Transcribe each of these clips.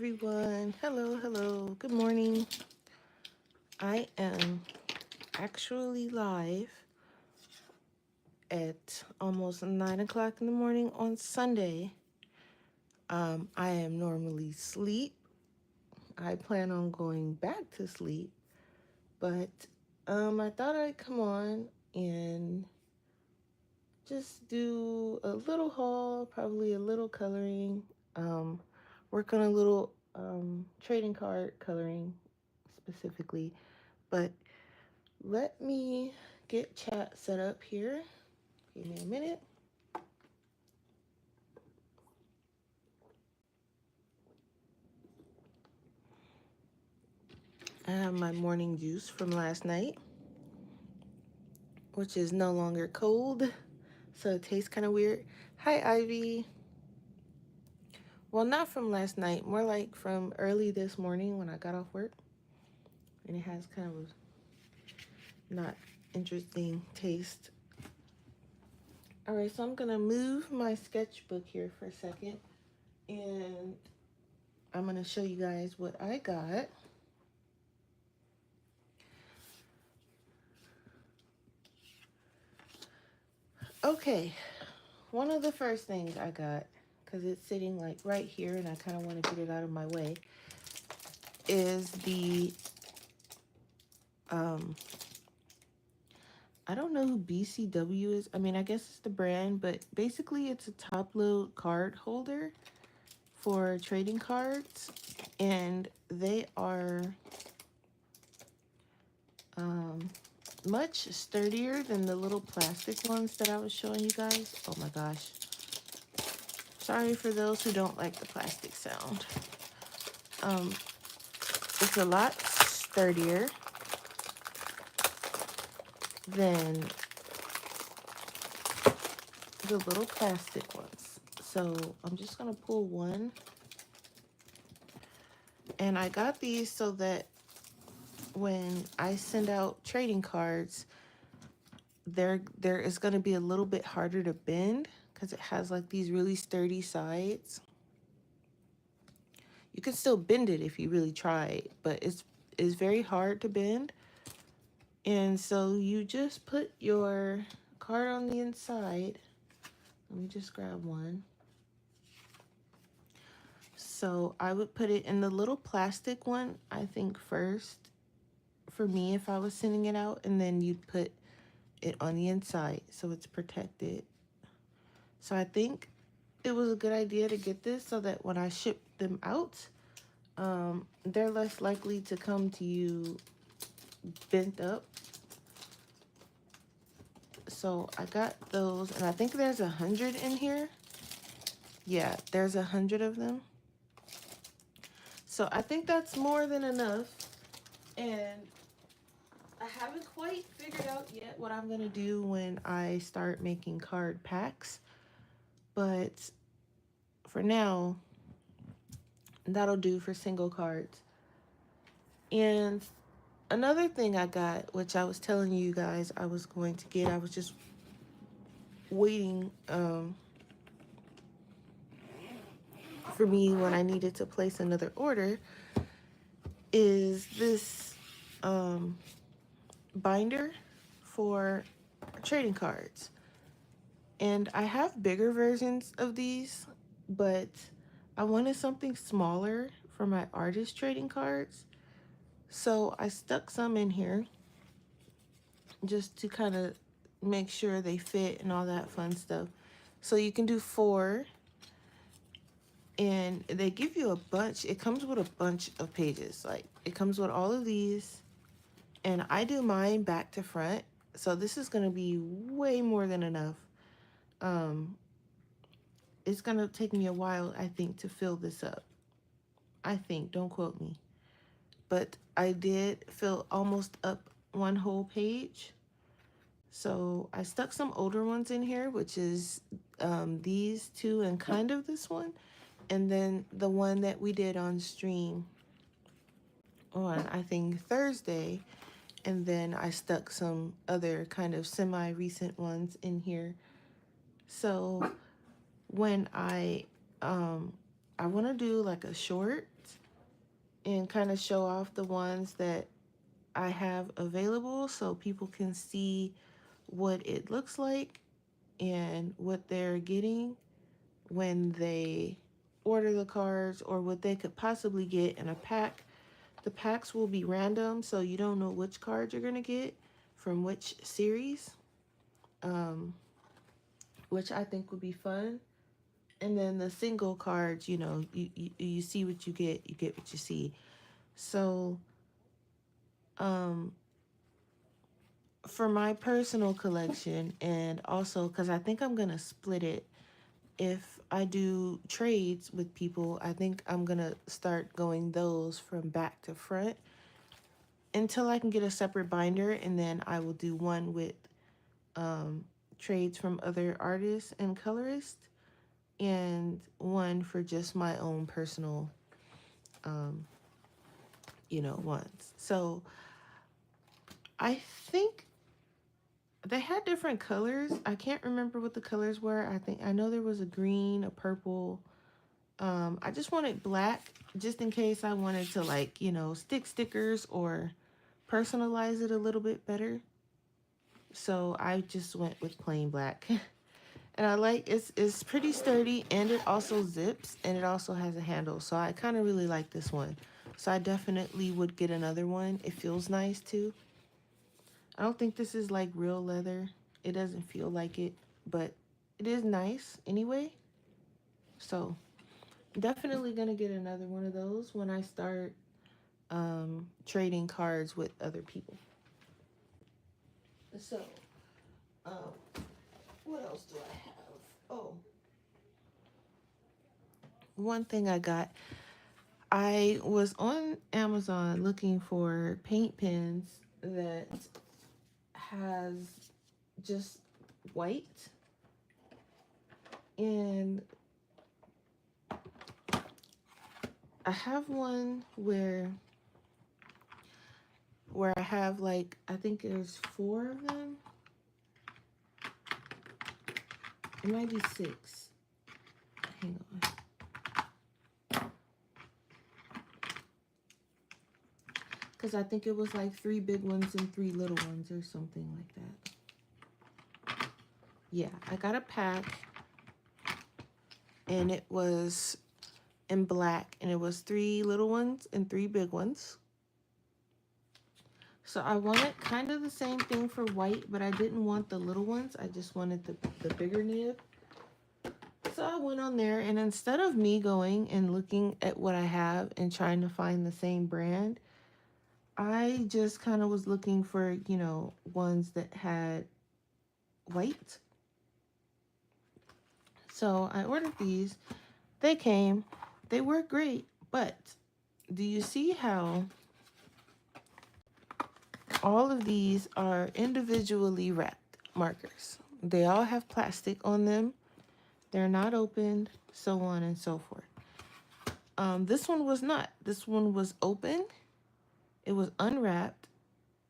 everyone. Hello. Good morning. I am actually live at almost 9 o'clock in the morning on Sunday. I am normally asleep. I plan on going back to sleep, but I thought I'd come on and just do a little haul, probably a little coloring, work on a little trading card coloring specifically. But let me get chat set up here. Give me a minute. I have my morning juice from last night, which is no longer cold, so it tastes kind of weird. Hi, Ivy. Well, not from last night, more like from early this morning when I got off work. And it has kind of a not interesting taste. All right, so I'm gonna move my sketchbook here for a second, and I'm gonna show you guys what I got. Okay, one of the first things I got, because it's sitting like right here and I kind of want to get it out of my way, is the, I don't know who BCW is. I mean, I guess it's the brand, but basically it's a top load card holder for trading cards, and they are much sturdier than the little plastic ones that I was showing you guys. Oh my gosh. Sorry for those who don't like the plastic sound. It's a lot sturdier than the little plastic ones. So I'm just gonna pull one. And I got these so that when I send out trading cards, there is gonna be a little bit harder to bend because it has like these really sturdy sides. You can still bend it if you really try, but it's very hard to bend. And so you just put your card on the inside. Let me just grab one. So I would put it in the little plastic one, I think first, for me if I was sending it out, and then you'd put it on the inside so it's protected. So I think it was a good idea to get this so that when I ship them out, they're less likely to come to you bent up. So I got those, and I think there's 100 in here. Yeah, there's 100 of them. So I think that's more than enough. And I haven't quite figured out yet what I'm gonna do when I start making card packs. But for now, that'll do for single cards. And another thing I got, which I was telling you guys I was going to get, I was just waiting for me when I needed to place another order, is this binder for trading cards. And I have bigger versions of these, but I wanted something smaller for my artist trading cards. So I stuck some in here just to kind of make sure they fit and all that fun stuff. So you can do 4, and they give you a bunch. It comes with a bunch of pages. Like, it comes with all of these, and I do mine back to front. So this is going to be way more than enough. It's going to take me a while, I think, to fill this up. I think, don't quote me. But I did fill almost up one whole page. So I stuck some older ones in here, which is these two and kind of this one. And then the one that we did on stream on, I think, Thursday. And then I stuck some other kind of semi-recent ones in here. So when I want to do like a short, and kind of show off the ones that I have available so people can see what it looks like and what they're getting when they order the cards, or what they could possibly get in a pack. The packs will be random, so you don't know which cards you're going to get from which series, um, which I think would be fun. And then the single cards, you see what you get what you see. So, um, for my personal collection, and also because I think I'm going to split it if I do trades with people, I think I'm gonna start going those from back to front until I can get a separate binder, and then I will do one with um, trades from other artists and colorists, and one for just my own personal, um, ones. So I think they had different colors. I can't remember what the colors were. I know there was a green, a purple. I just wanted black just in case I wanted to, like, stick stickers or personalize it a little bit better. So I just went with plain black. And I like it's pretty sturdy, and it also zips, and it also has a handle. So I kind of really like this one. So I definitely would get another one. It feels nice too. I don't think this is like real leather. It doesn't feel like it, but it is nice anyway. So definitely gonna get another one of those when I start trading cards with other people. So, um, what else do I have? Oh, one thing I got. I was on Amazon looking for paint pens that has just white, and I have one where I have, like, I think there's four of them. It might be six. Hang on. Because I think it was like three big ones and three little ones or something like that. Yeah, I got a pack, and it was in black, and it was three little ones and three big ones. So I wanted kind of the same thing for white, but I didn't want the little ones. I just wanted the bigger nib. So I went on there, and instead of me going and looking at what I have and trying to find the same brand, I just kind of was looking for, ones that had white. So I ordered these. They came. They were great, but do you see how all of these are individually wrapped markers? They all have plastic on them. They're not opened, so on and so forth. This one was not. This one was open. It was unwrapped.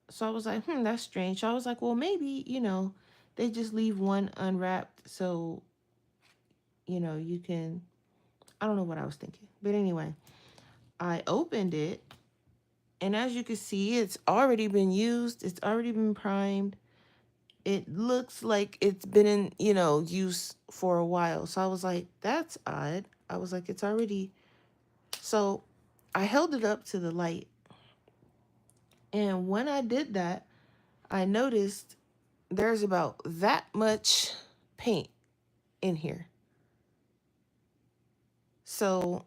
So I was like, that's strange. So I was like, well, maybe, they just leave one unwrapped so, you can, I don't know what I was thinking. But anyway, I opened it, and as you can see, it's already been used. It's already been primed. It looks like it's been in, use for a while. So I was like, that's odd. I was like, it's already. So I held it up to the light. And when I did that, I noticed there's about that much paint in here. So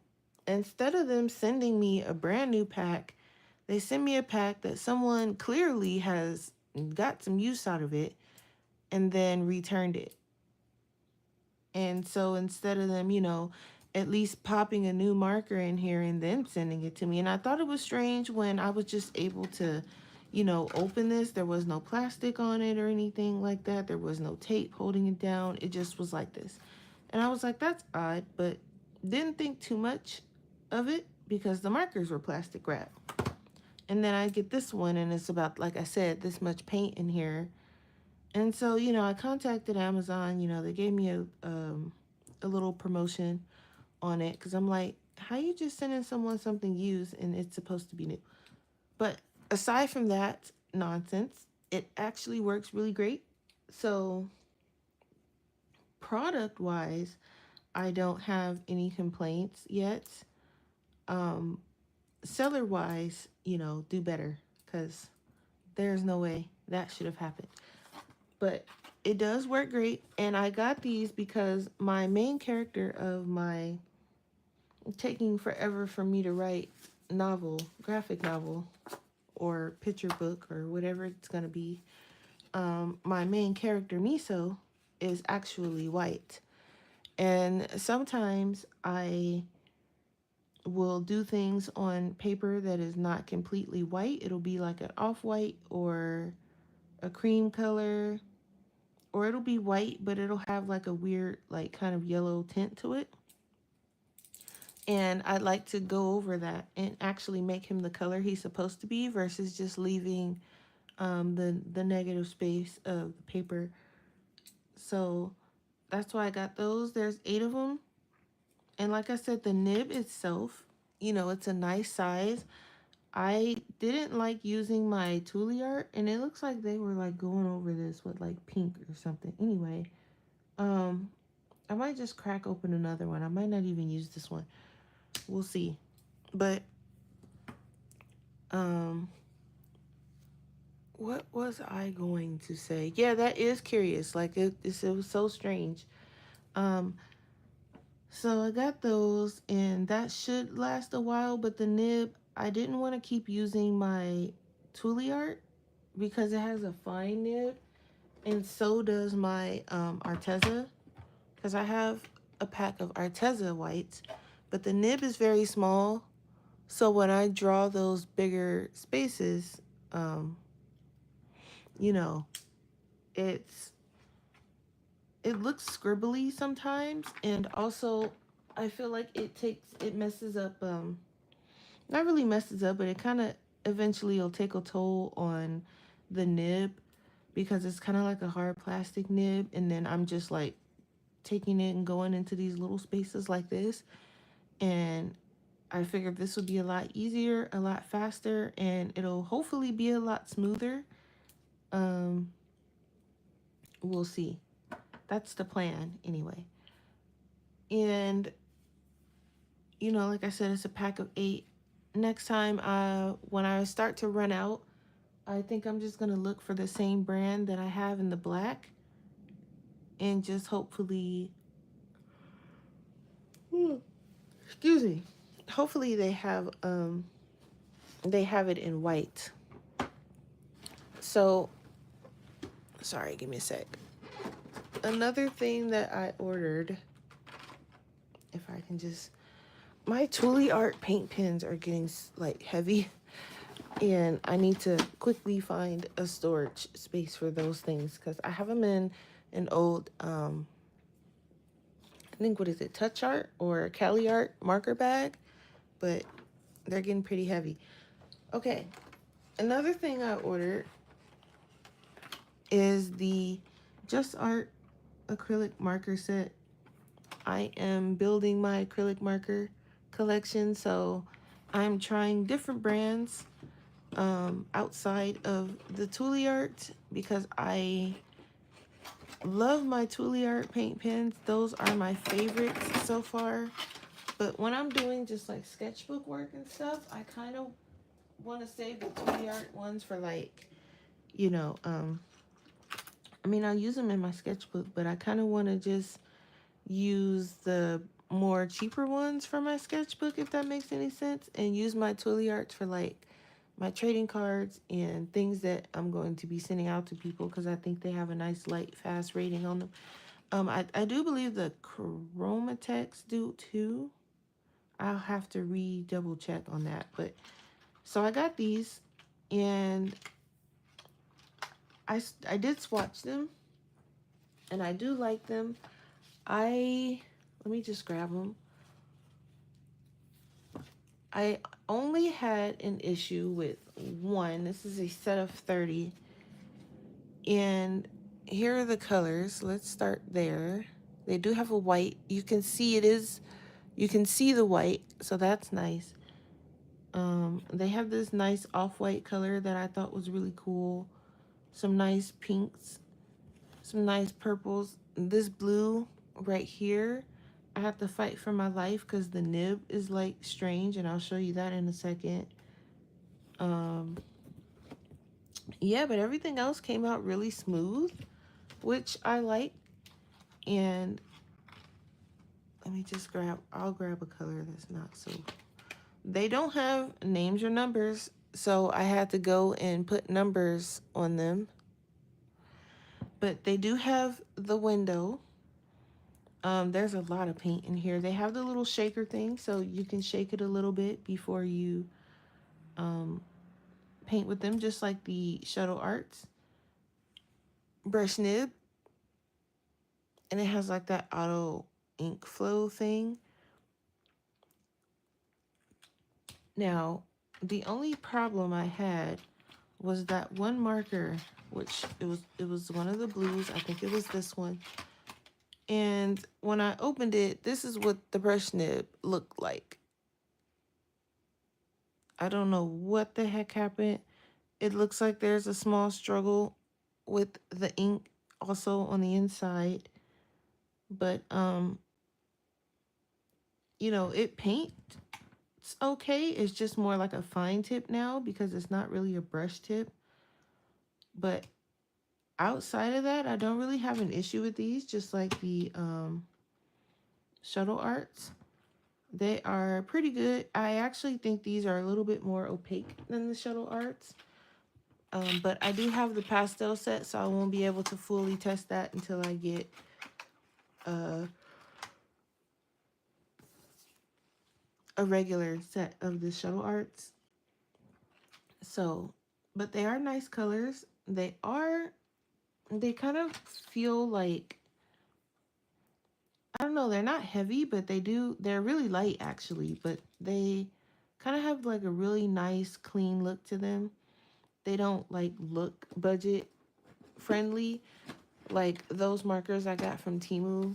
instead of them sending me a brand new pack, they send me a pack that someone clearly has got some use out of it and then returned it. And so instead of them, at least popping a new marker in here and then sending it to me. And I thought it was strange when I was just able to, open this. There was no plastic on it or anything like that. There was no tape holding it down. It just was like this. And I was like, that's odd, but didn't think too much of it because the markers were plastic wrap. And then I get this one, and it's about, like I said, this much paint in here. And so, I contacted Amazon. They gave me a little promotion on it because I'm like, How you just sending someone something used and it's supposed to be new? But aside from that nonsense, it actually works really great. So, product wise, I don't have any complaints yet. Um, Seller wise, do better because there's no way that should have happened. But it does work great. And I got these because my main character of my taking forever for me to write novel, graphic novel, or picture book, or whatever it's going to be, my main character, Miso, is actually white. And sometimes I will do things on paper that is not completely white. It'll be like an off white or a cream color, or it'll be white, but it'll have like a weird, like kind of yellow tint to it. And I'd like to go over that and actually make him the color he's supposed to be versus just leaving the negative space of the paper. So that's why I got those. There's 8 of them. And like I said, the nib itself, it's a nice size. I didn't like using my Tule art, and it looks like they were like going over this with like pink or something. Anyway, um, I might just crack open another one. I might not even use this one. We'll see. But um, what was I going to say? Yeah, that is curious. Like it was so strange. Um, so I got those, and that should last a while. But the nib, I didn't want to keep using my Tule art because it has a fine nib, and so does my Arteza. Because I have a pack of Arteza whites, but the nib is very small. So when I draw those bigger spaces, um, you know, it's it looks scribbly sometimes, and also I feel like it messes up, not really messes up, but it kind of eventually will take a toll on the nib because it's kind of like a hard plastic nib, and then I'm just like taking it and going into these little spaces like this. And I figured this would be a lot easier, a lot faster, and it'll hopefully be a lot smoother. um we'll see. That's the plan anyway. And like I said, it's a pack of 8. Next time, when I start to run out, I think I'm just gonna look for the same brand that I have in the black, and just hopefully, excuse me, hopefully they have it in white. So, sorry, give me a sec. Another thing that I ordered, if I can just, my Tule art paint pens are getting like heavy, and I need to quickly find a storage space for those things because I have them in an old, I think, what is it, Touch Art or Cali Art marker bag, but they're getting pretty heavy. Okay, another thing I ordered is the Just Art acrylic marker set. I am building my acrylic marker collection, so I'm trying different brands outside of the Tule art because I love my Tule art paint pens. Those are my favorites so far. But when I'm doing just like sketchbook work and stuff, I kind of want to save the Tule art ones for like, you know, um, I mean, I'll use them in my sketchbook, but I kind of want to just use the more cheaper ones for my sketchbook, if that makes any sense, and use my Tule arts for like my trading cards and things that I'm going to be sending out to people because I think they have a nice light fast rating on them. I do believe the Chromatex do too. I'll have to double check on that. But so I got these, and I did swatch them, and I do like them. Let me just grab them. I only had an issue with one. This is a set of 30. And here are the colors. Let's start there. They do have a white. You can see it is You can see the white, so that's nice. They have this nice off-white color that I thought was really cool. Some nice pinks, some nice purples. This blue right here, I have to fight for my life because the nib is like strange, and I'll show you that in a second. Um, yeah, but everything else came out really smooth, which I like. And let me just I'll grab a color that's not so. They don't have names or numbers, so I had to go and put numbers on them. But they do have the window. There's a lot of paint in here. They have the little shaker thing, so you can shake it a little bit before you um, paint with them, just like the Shuttle Arts brush nib. And it has like that auto ink flow thing. Now, the only problem I had was that one marker, which it was one of the blues. I think it was this one. And when I opened it, this is what the brush nib looked like. I don't know what the heck happened. It looks like there's a small struggle with the ink also on the inside. But it paints okay. It's just more like a fine tip now because it's not really a brush tip. But outside of that, I don't really have an issue with these, just like the Shuttle Arts. They are pretty good. I actually think these are a little bit more opaque than the Shuttle Arts. But I do have the pastel set, so I won't be able to fully test that until I get a regular set of the Shuttle Arts. So, but they are nice colors. They kind of feel like, I don't know, they're not heavy, but they're really light actually, but they kind of have like a really nice, clean look to them. They don't like look budget friendly like those markers I got from Temu.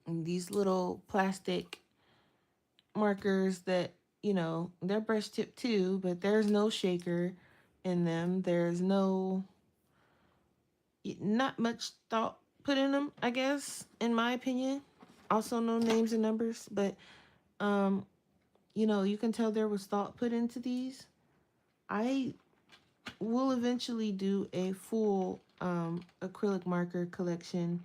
And these little plastic markers that, they're brush tip too, but there's no shaker in them. There's not much thought put in them, I guess, in my opinion. Also no names and numbers, but you can tell there was thought put into these. I will eventually do a full acrylic marker collection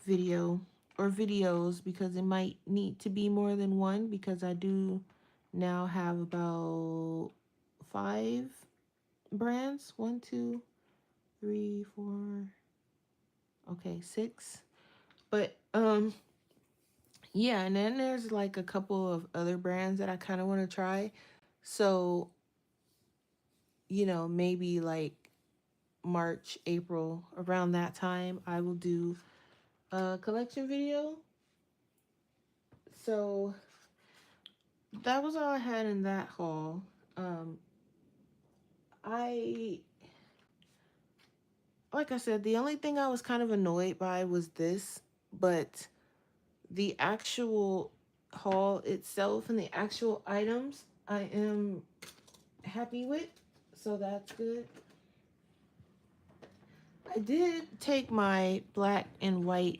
video or videos because it might need to be more than one because I do now have about 5 brands. 1, 2, 3, 4. Okay, 6. But yeah, and then there's like a couple of other brands that I kind of want to try. So, maybe like March, April, around that time, I will do a collection video. So that was all I had in that haul. Um, I, like I said, the only thing I was kind of annoyed by was this, but the actual haul itself and the actual items, I am happy with. So that's good. I did take my black and white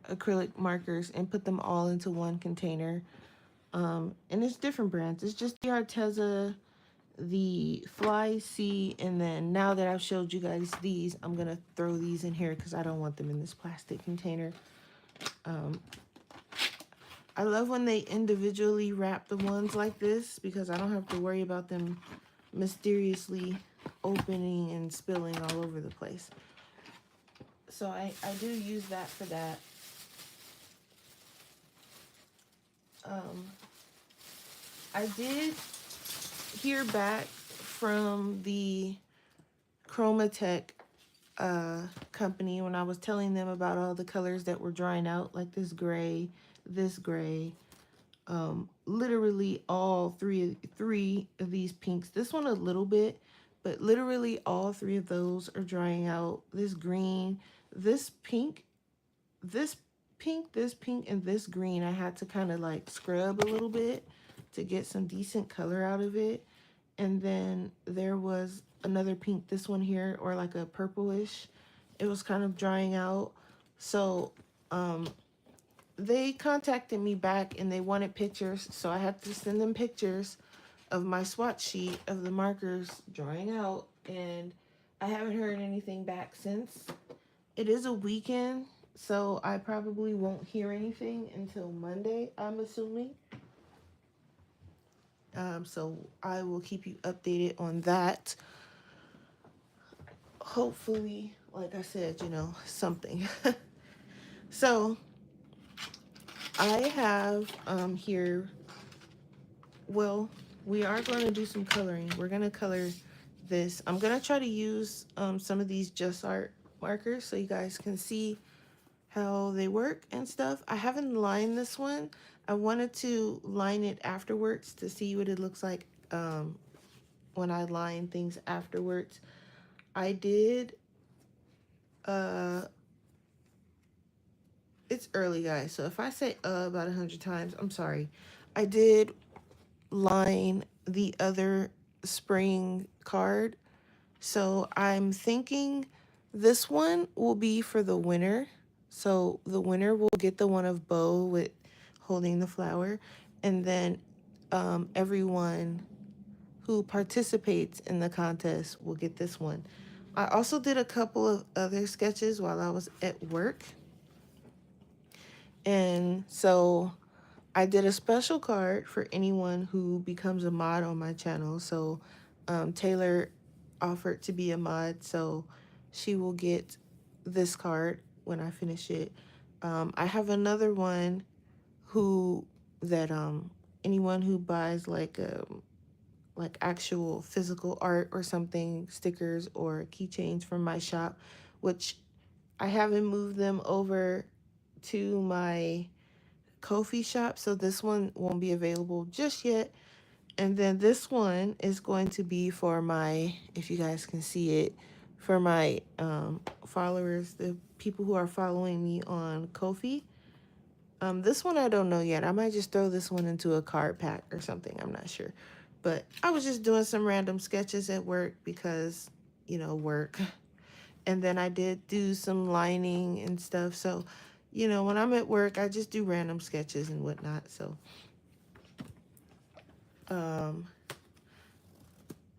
acrylic markers and put them all into one container. And it's different brands. It's just the Arteza, the Fly C, and then now that I've showed you guys these, I'm gonna throw these in here because I don't want them in this plastic container. I love when they individually wrap the ones like this because I don't have to worry about them mysteriously opening and spilling all over the place. So I do use that for that. Um, I did hear back from the Chromatech company when I was telling them about all the colors that were drying out, like this gray, literally all three of these pinks. This one a little bit, but literally all 3 of those are drying out. This green, this pink pink, and this green, I had to kind of like scrub a little bit to get some decent color out of it. And then there was another pink, this one here, or like a purplish. It was kind of drying out. So they contacted me back and they wanted pictures. So I had to send them pictures of my swatch sheet of the markers drying out. And I haven't heard anything back since. It is a weekend, so I probably won't hear anything until Monday, I'm assuming. So I will keep you updated on that. Hopefully, like I said, something. So I have here, well, we are going to do some coloring. We're going to color this. I'm going to try to use some of these Just Art markers so you guys can see how they work and stuff. I haven't lined this one. I wanted to line it afterwards to see what it looks like when I line things afterwards. I did, it's early, guys, so if I say about 100 times, I'm sorry. I did line the other spring card, so I'm thinking this one will be for the winner. So the winner will get the one of Bo with holding the flower, and then everyone who participates in the contest will get this one. I also did a couple of other sketches while I was at work, and so I did a special card for anyone who becomes a mod on my channel. So Taylor offered to be a mod, so she will get this card when I finish it. I have another one who that anyone who buys like actual physical art or something, stickers or keychains from my shop, which I haven't moved them over to my Ko-fi shop, so this one won't be available just yet. And then this one is going to be for my, if you guys can see it, for my followers, the people who are following me on Ko-fi. This one I don't know yet. I might just throw this one into a card pack or something. I'm not sure. But I was just doing some random sketches at work because, work. And then I did do some lining and stuff. So, when I'm at work, I just do random sketches and whatnot. Um,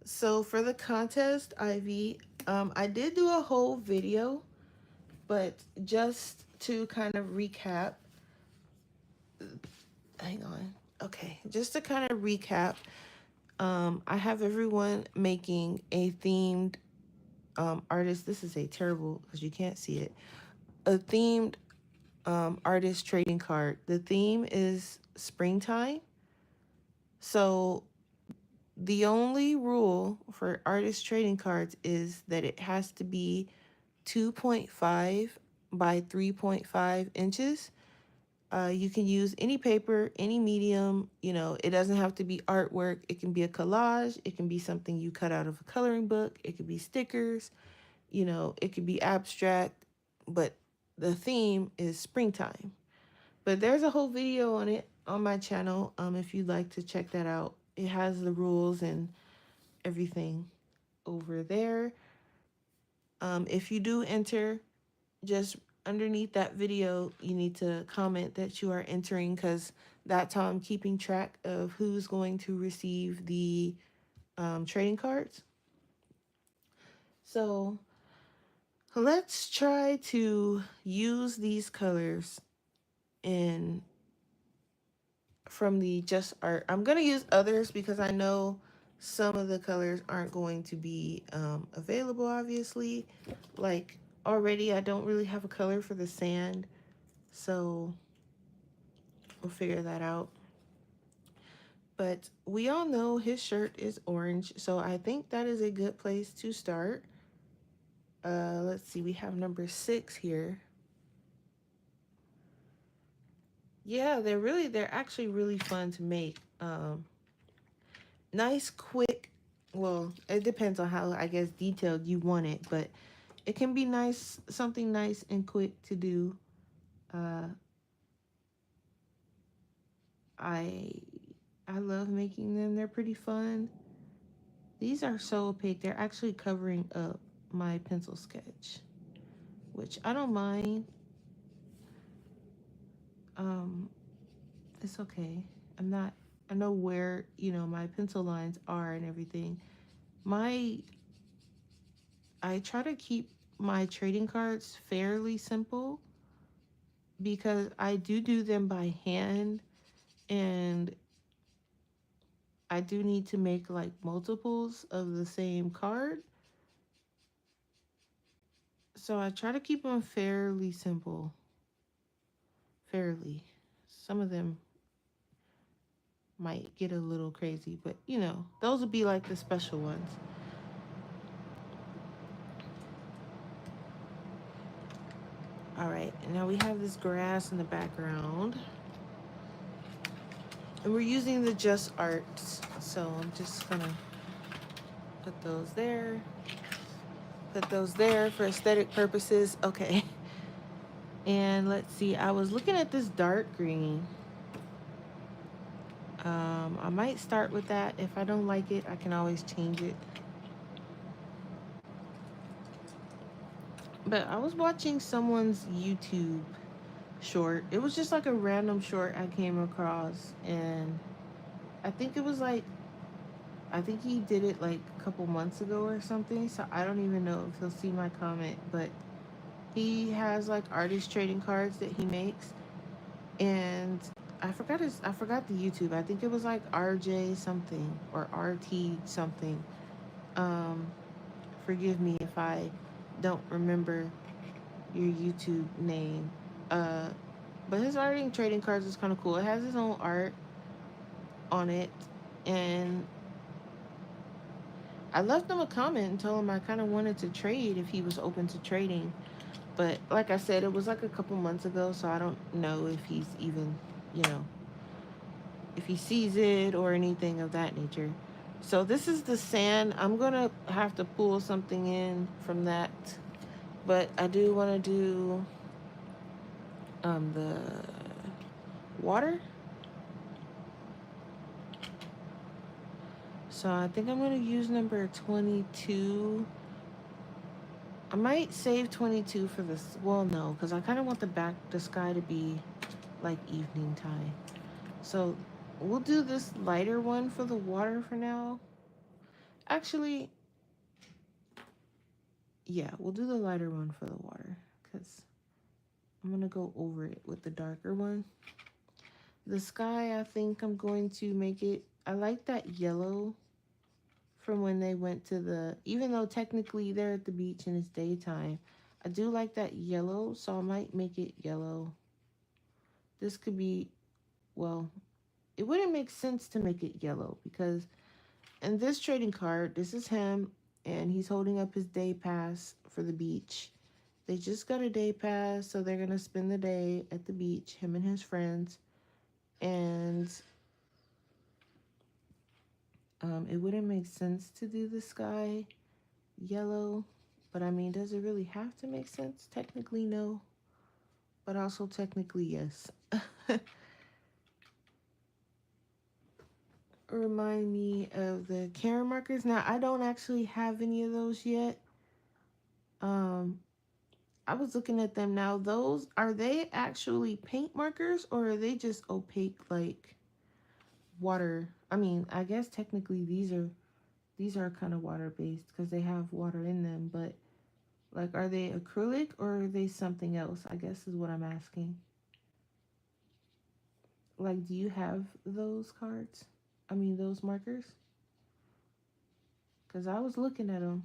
so for the contest, Ivy, I did do a whole video, but just to kind of recap, hang on. Okay, just to kind of recap, I have everyone making a themed artist. This is a terrible, because you can't see it, a themed artist trading card. The theme is springtime. So the only rule for artist trading cards is that it has to be 2.5 by 3.5 inches. You can use any paper, any medium. It doesn't have to be artwork. It can be a collage. It can be something you cut out of a coloring book. It could be stickers. It could be abstract. But the theme is springtime. But there's a whole video on it on my channel if you'd like to check that out. It has the rules and everything over there. If you do enter, just underneath that video, you need to comment that you are entering, because that's how I'm keeping track of who's going to receive the trading cards. So let's try to use these colors in from the Just Art. I'm going to use others because I know some of the colors aren't going to be available, obviously. Like already, I don't really have a color for the sand, so we'll figure that out. But we all know his shirt is orange, so I think that is a good place to start. Let's see, we have number 6 here. Yeah, they're actually really fun to make. Nice, quick. Well, it depends on how, I guess, detailed you want it, but it can be nice, something nice and quick to do. I I love making them. They're pretty fun. These are so opaque. They're actually covering up my pencil sketch, which I don't mind. Um, it's okay. I'm not. I know where my pencil lines are and everything. My I try to keep my trading cards fairly simple because I do them by hand, and I do need to make like multiples of the same card. So I try to keep them fairly simple. Fairly. Some of them might get a little crazy, but those would be like the special ones. All right, and now we have this grass in the background. And we're using the Just Arts. So I'm just gonna put those there. Put those there for aesthetic purposes. Okay. And let's see, I was looking at this dark green. I might start with that. If I don't like it, I can always change it. But I was watching someone's YouTube short. It was just like a random short I came across. And I think it was like, I think he did it like a couple months ago or something. So I don't even know if he'll see my comment. But he has like artist trading cards that he makes. And I forgot the YouTube. I think it was like RJ something or RT something. Um, Forgive me if I don't remember your YouTube name. Uh, but his arting trading cards is kind of cool. It has his own art on it, and I left him a comment and told him I kind of wanted to trade if he was open to trading. But like I said, it was like a couple months ago, so I don't know if he's even, you know, if he sees it or anything of that nature. So this is the sand. I'm gonna have to pull something in from that, but I do want to do the water. So I think I'm gonna use number 22. I might save 22 for this. Well, no, because I kind of want the sky to be like evening time. So we'll do this lighter one for the water for now. Actually, yeah, we'll do the lighter one for the water because I'm gonna go over it with the darker one. The sky, I think I'm going to make it. I like that yellow from when they went to the. Even though technically they're at the beach and it's daytime, I do like that yellow, so I might make it yellow. This could be, well, it wouldn't make sense to make it yellow because in this trading card, this is him and he's holding up his day pass for the beach. They just got a day pass, so they're gonna spend the day at the beach, him and his friends. And it wouldn't make sense to do the sky yellow, but I mean, does it really have to make sense? Technically, no, but also technically, yes. Remind me of the Karen markers. Now, I don't actually have any of those yet. Um, I was looking at them now. Those are they actually paint markers or are they just opaque like water? I mean, I guess technically these are kind of water based because they have water in them, but like are they acrylic or are they something else? I guess is what I'm asking. Like, do you have those cards? I mean, those markers? Because I was looking at them.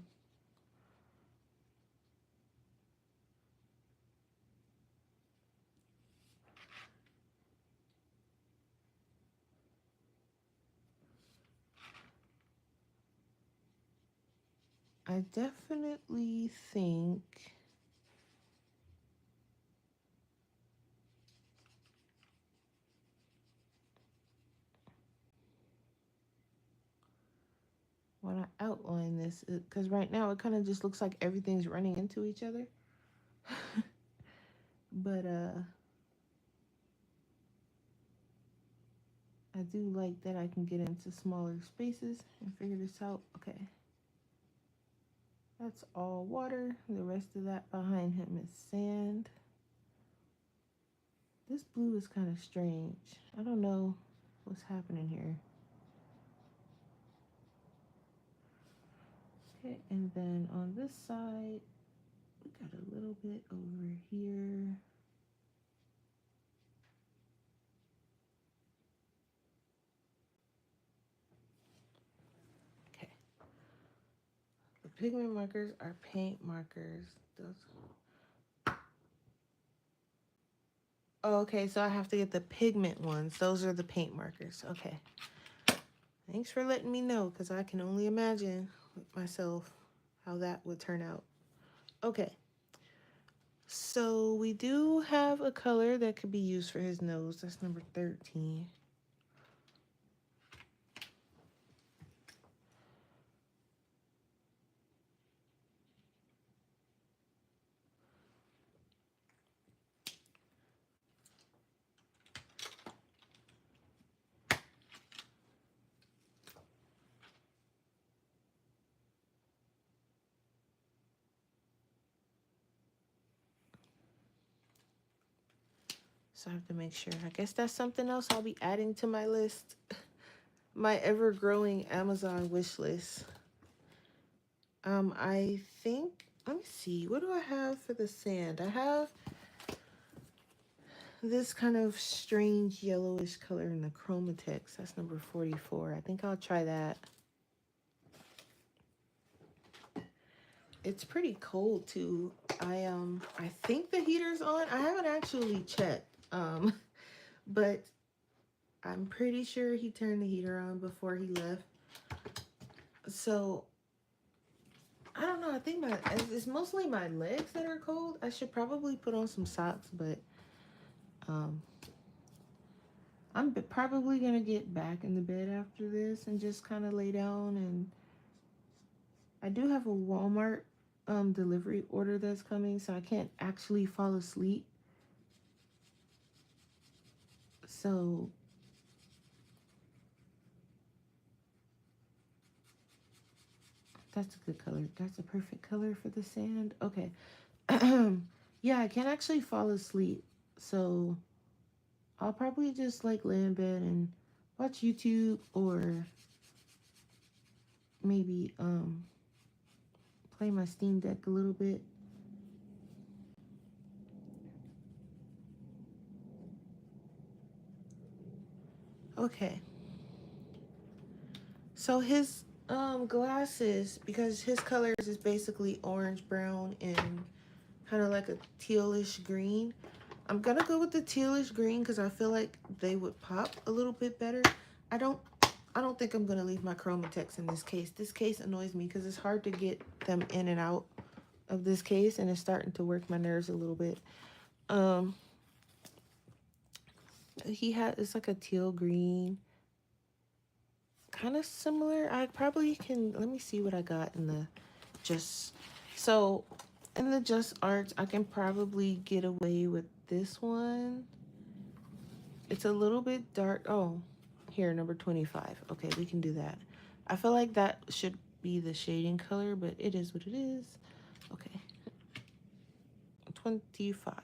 I definitely think when I outline this, because right now it kind of just looks like everything's running into each other. But I do like that I can get into smaller spaces and figure this out. Okay. That's all water. The rest of that behind him is sand. This blue is kind of strange. I don't know what's happening here. Okay, and then on this side, we got a little bit over here. Okay. The pigment markers are paint markers. Those. Oh, okay, so I have to get the pigment ones. Those are the paint markers. Okay. Thanks for letting me know, because I can only imagine with myself how that would turn out. Okay. So we do have a color that could be used for his nose. That's number 13. So I have to make sure. I guess that's something else I'll be adding to my list. My ever-growing Amazon wish list. I think, let me see, what do I have for the sand? I have this kind of strange yellowish color in the Chromatex. That's number 44. I think I'll try that. It's pretty cold too. I think the heater's on. I haven't actually checked. But I'm pretty sure he turned the heater on before he left. So I don't know. I think it's mostly my legs that are cold. I should probably put on some socks, but I'm probably gonna get back in the bed after this and just kind of lay down. And I do have a Walmart delivery order that's coming, so I can't actually fall asleep. So that's a good color. That's a perfect color for the sand. Okay. Yeah, I can't actually fall asleep. So I'll probably just like lay in bed and watch YouTube, or maybe play my Steam Deck a little bit. Okay. So his glasses, because his colors is basically orange, brown, and kind of like a tealish green. I'm gonna go with the tealish green because I feel like they would pop a little bit better. I don't think I'm gonna leave my Chromatex in this case. This case annoys me because it's hard to get them in and out of this case, and it's starting to work my nerves a little bit. It's like a teal green, kind of similar. I probably can, let me see what I got in the just, so in the Just Arts, I can probably get away with this one. It's a little bit dark. Oh, here, number 25. Okay, we can do that. I feel like that should be the shading color, but it is what it is. Okay. 25.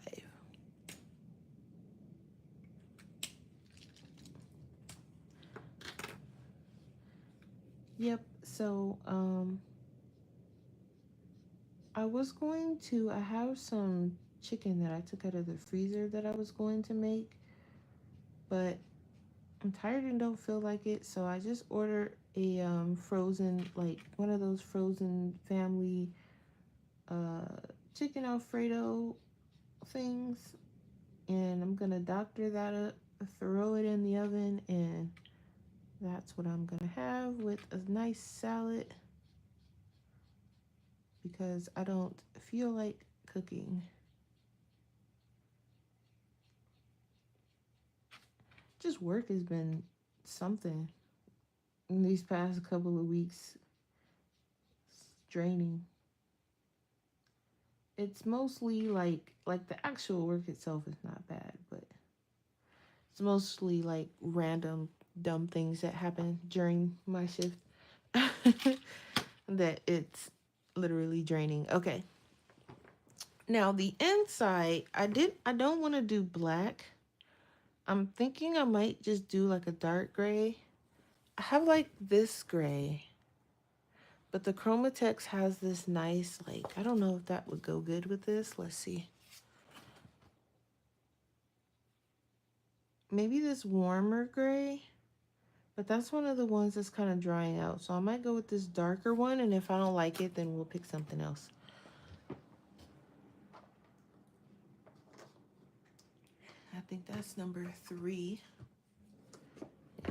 Yep. So, I have some chicken that I took out of the freezer that I was going to make, but I'm tired and don't feel like it, so I just ordered a frozen, like one of those frozen family chicken Alfredo things, and I'm gonna doctor that up, throw it in the oven, and that's what I'm gonna have with a nice salad because I don't feel like cooking. Just work has been something in these past couple of weeks. It's draining. It's mostly like the actual work itself is not bad, but it's mostly like random dumb things that happen during my shift that it's literally draining. Okay. Now the inside, I don't want to do black. I'm thinking I might just do like a dark gray. I have like this gray, but the Chromatex has this nice, like, I don't know if that would go good with this. Let's see. Maybe this warmer gray, but that's one of the ones that's kind of drying out. So I might go with this darker one, and if I don't like it, then we'll pick something else. I think that's number 3. Yeah.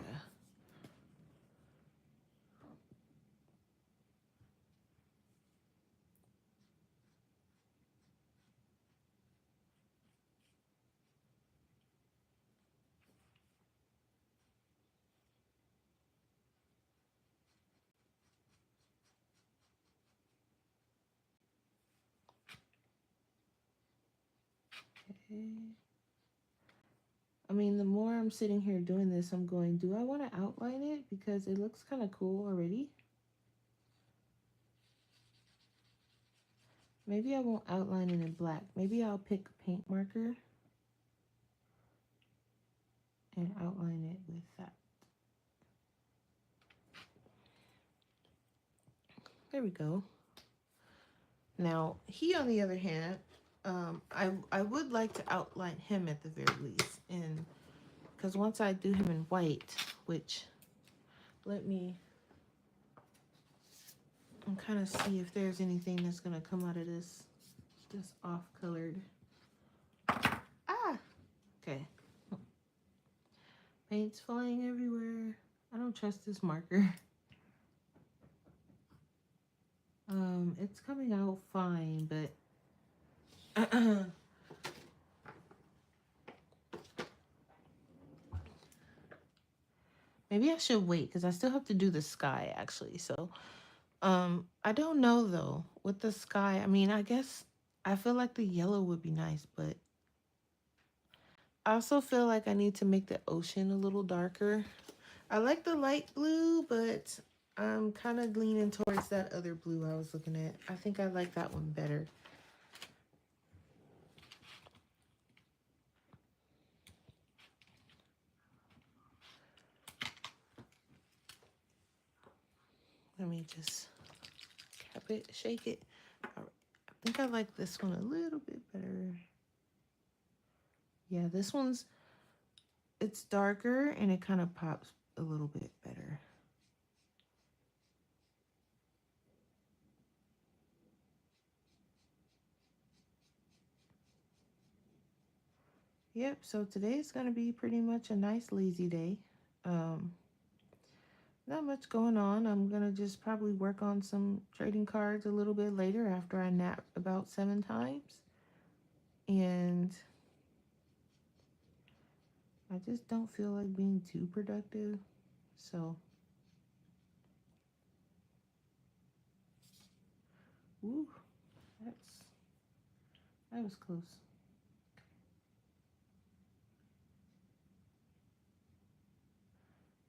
Okay. I mean, the more I'm sitting here doing this, I'm going, do I want to outline it? Because it looks kind of cool already. Maybe I won't outline it in black. Maybe I'll pick a paint marker and outline it with that. There we go. Now, he, on the other hand, I would like to outline him at the very least. And because once I do him in white, which, let me kind of see if there's anything that's going to come out of this off-colored. Ah! Okay. Paint's flying everywhere. I don't trust this marker. It's coming out fine, but maybe I should wait because I still have to do the sky actually. So, I don't know though with the sky. I mean, I guess I feel like the yellow would be nice, but I also feel like I need to make the ocean a little darker. I like the light blue, but I'm kind of leaning towards that other blue I was looking at. I think I like that one better. Let me just cap it, shake it. All right. I think I like this one a little bit better. Yeah, this one's, it's darker and it kind of pops a little bit better. Yep, so today is going to be pretty much a nice lazy day. Um, Not much going on. I'm going to just probably work on some trading cards a little bit later after I nap about 7 times. And I just don't feel like being too productive. So, woo, that was close.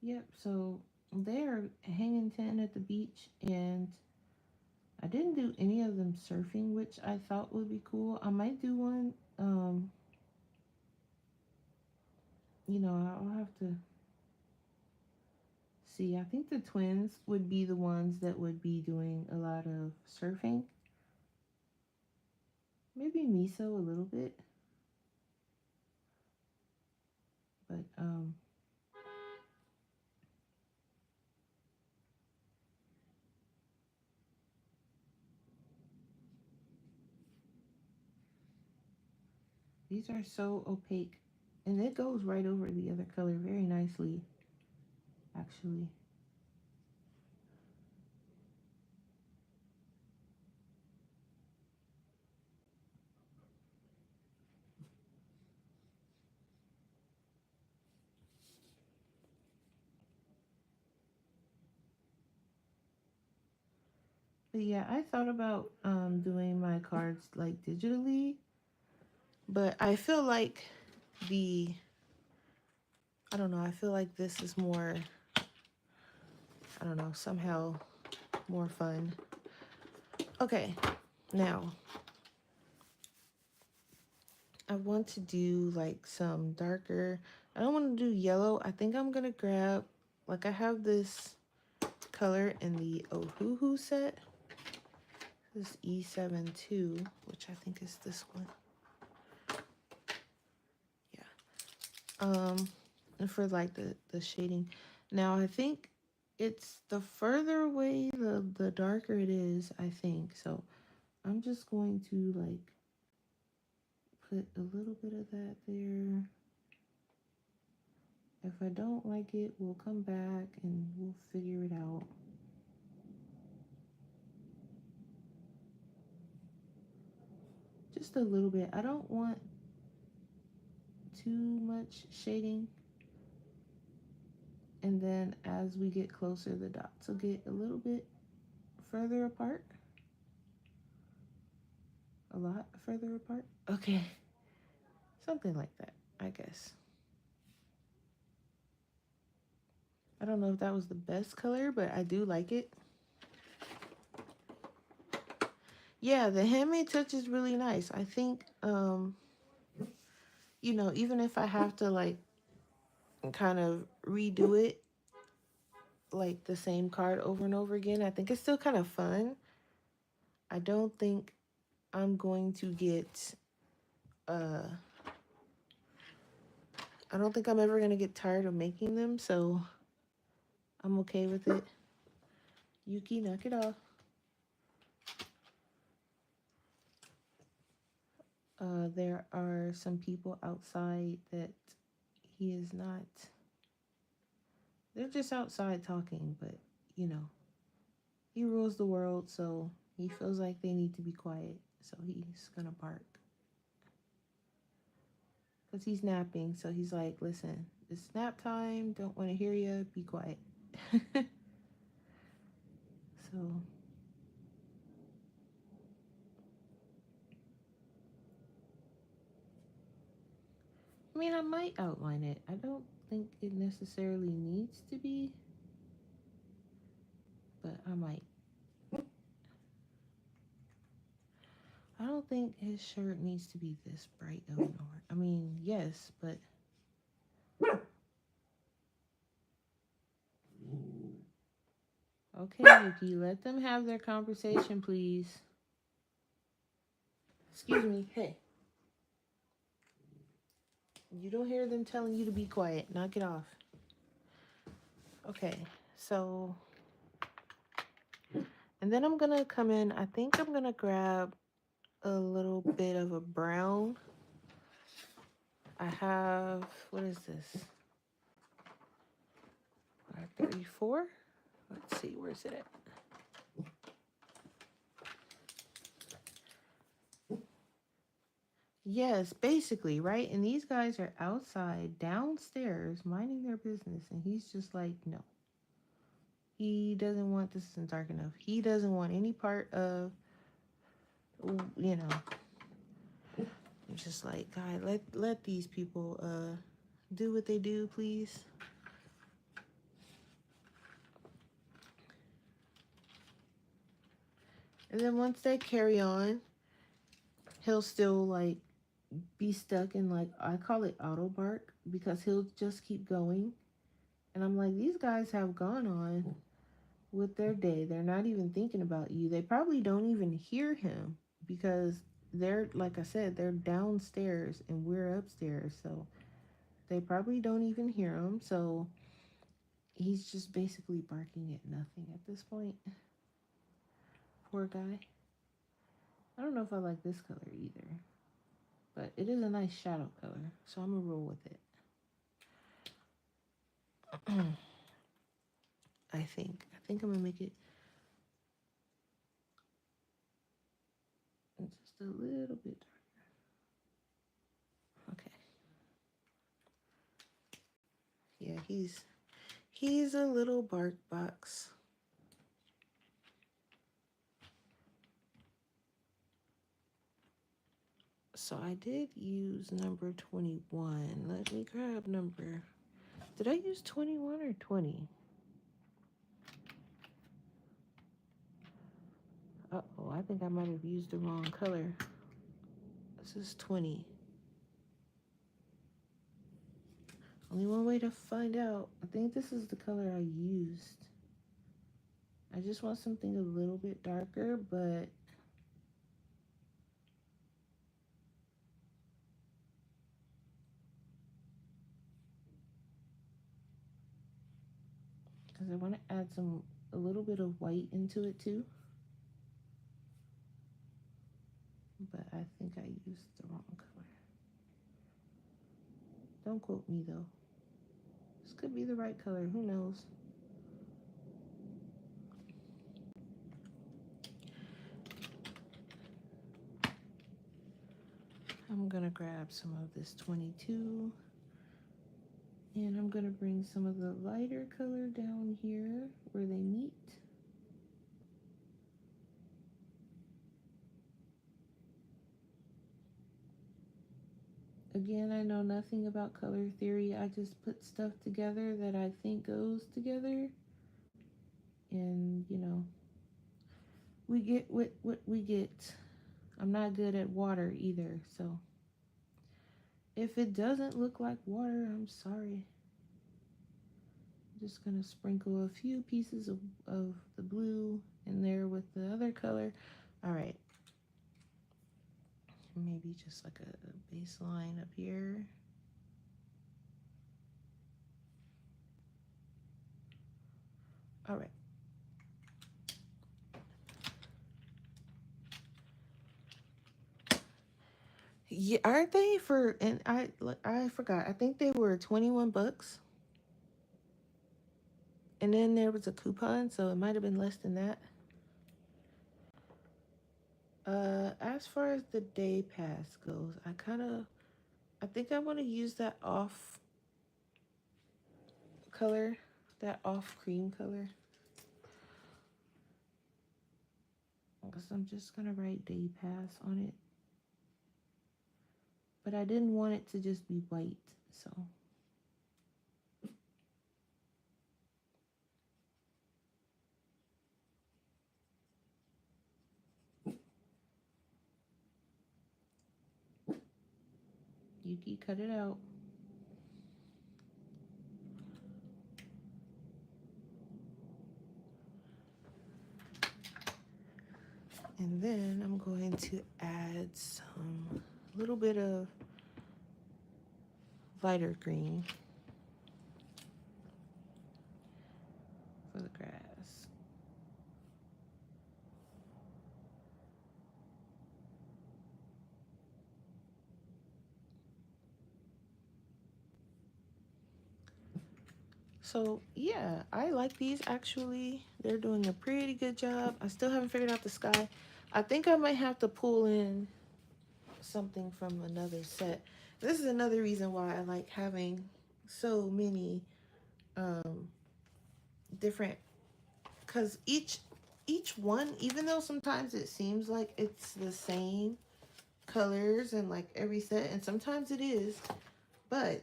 Yep, so they're hanging 10 at the beach, and I didn't do any of them surfing, which I thought would be cool. I might do one. I'll have to see. I think the twins would be the ones that would be doing a lot of surfing. Maybe Miso a little bit. But these are so opaque. And it goes right over the other color very nicely, actually. But yeah, I thought about doing my cards like digitally, but I feel like the I don't know, I feel like this is more, I don't know, somehow more fun. Okay, now I want to do like some darker, I don't want to do yellow. I think I'm gonna grab, like I have this color in the Ohuhu set. This E72, which I think is this one. Yeah. And for like the shading. Now I think it's the further away the darker it is, I think. So I'm just going to like put a little bit of that there. If I don't like it, we'll come back and we'll figure it out. Just a little bit. I don't want too much shading. And then as we get closer, the dots will get a little bit further apart. A lot further apart. Okay. Something like that, I guess. I don't know if that was the best color, but I do like it. Yeah, the handmade touch is really nice. I think, you know, even if I have to like kind of redo it, like the same card over and over again, I think it's still kind of fun. I don't think I'm going to get, I don't think I'm ever going to get tired of making them, so I'm okay with it. Yuki, knock it off. There are some people outside that he is not. They're just outside talking, but you know, he rules the world, so he feels like they need to be quiet. So he's gonna bark. Because he's napping, so he's like, listen, it's nap time, don't want to hear you, be quiet. So, I mean, I might outline it. I don't think it necessarily needs to be, but I might. I don't think his shirt needs to be this bright of an orange. I mean, yes, but okay, Yuki, let them have their conversation, please. Excuse me. Hey, you don't hear them telling you to be quiet. Knock it off. Okay, so, and then I'm gonna come in. I think I'm gonna grab a little bit of a brown. I have, what is this? 34? Let's see, where's it at? Yes, basically, right? And these guys are outside, downstairs, minding their business, and he's just like, no. He doesn't want this isn't dark enough. He doesn't want any part of, you know, I'm just like, God, let these people do what they do, please. And then once they carry on, he'll still like be stuck in like, I call it auto bark, because he'll just keep going. And I'm like, these guys have gone on with their day. They're not even thinking about you. They probably don't even hear him because they're, like I said, they're downstairs and we're upstairs. So they probably don't even hear him. So he's just basically barking at nothing at this point. Poor guy. I don't know if I like this color either, but it is a nice shadow color, so I'm gonna roll with it. I think I'm gonna make it just a little bit darker. Okay. Yeah, he's a little bark box. So I did use number 21. Let me grab number Did I use 21 or 20? Uh-oh, I think I might have used the wrong color. This is 20. Only one way to find out. I think this is the color I used. I just want something a little bit darker, but because I want to add a little bit of white into it too. But I think I used the wrong color. Don't quote me though. This could be the right color, who knows? I'm gonna grab some of this 22 and I'm gonna bring some of the lighter color down here where they meet. Again, I know nothing about color theory. I just put stuff together that I think goes together. And, you know, we get what we get. I'm not good at water either, so if it doesn't look like water, I'm sorry. I'm just gonna sprinkle a few pieces of the blue in there with the other color. All right. Maybe just like a baseline up here. All right. Yeah, aren't they for? And I forgot. I think they were 21 bucks. And then there was a coupon, so it might have been less than that. As far as the day pass goes, I think I want to use that off color, that off cream color. Because I'm just gonna write day pass on it. But I didn't want it to just be white, so. Yuki, cut it out. And then I'm going to add some, little bit of lighter green for the grass. So yeah, I like these actually. They're doing a pretty good job. I still haven't figured out the sky. I think I might have to pull in something from another set. This is another reason why I like having so many different, because each one, even though sometimes it seems like it's the same colors and like every set, and sometimes it is, but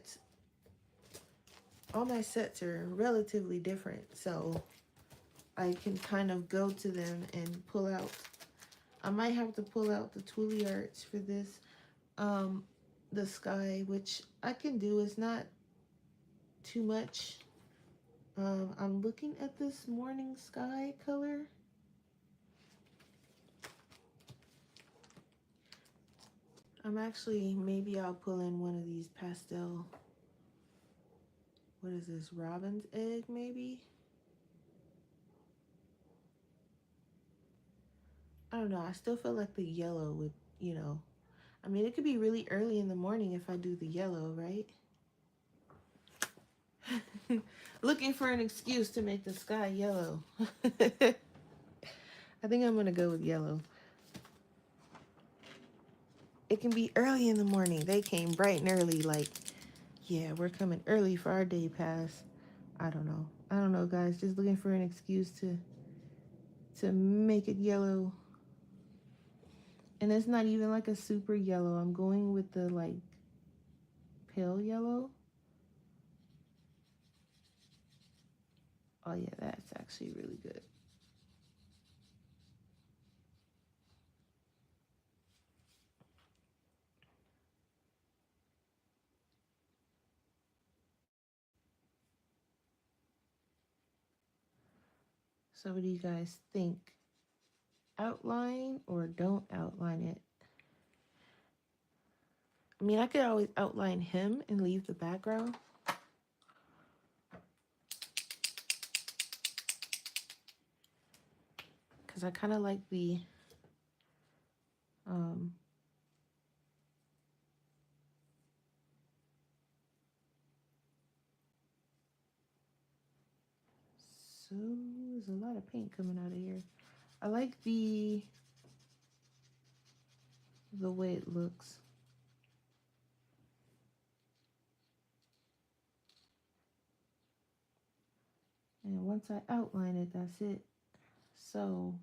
all my sets are relatively different, so I can kind of go to them and pull out. I might have to pull out the Toolie Arts for this. The sky, which I can do, is not too much. I'm looking at this morning sky color. I'm actually, maybe I'll pull in one of these pastel, what is this, robin's egg maybe? I don't know, I still feel like the yellow would, you know, I mean, it could be really early in the morning if I do the yellow, right? Looking for an excuse to make the sky yellow. I think I'm gonna go with yellow. It can be early in the morning. They came bright and early, like, yeah, we're coming early for our day pass. I don't know. I don't know, guys. Just looking for an excuse to make it yellow. And it's not even like a super yellow. I'm going with the like pale yellow. Oh yeah, that's actually really good. So what do you guys think? Outline or don't outline it? I mean, I could always outline him and leave the background. Because I kind of like the um, so there's a lot of paint coming out of here. I like the way it looks. And once I outline it, that's it. So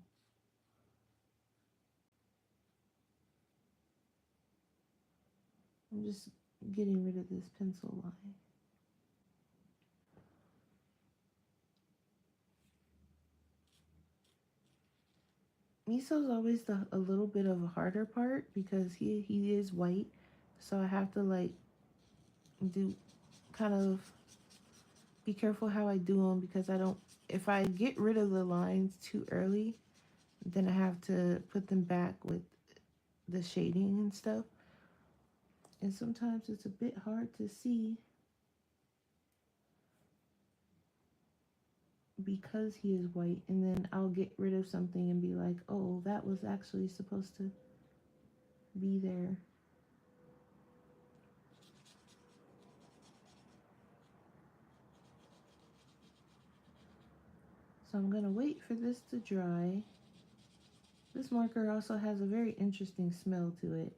I'm just getting rid of this pencil line. Miso's always a little bit of a harder part because he is white. So I have to like do kind of be careful how I do them because I don't, if I get rid of the lines too early, then I have to put them back with the shading and stuff. And sometimes it's a bit hard to see because he is white, and then I'll get rid of something and be like, oh, that was actually supposed to be there. So I'm gonna wait for this to dry. This marker also has a very interesting smell to it.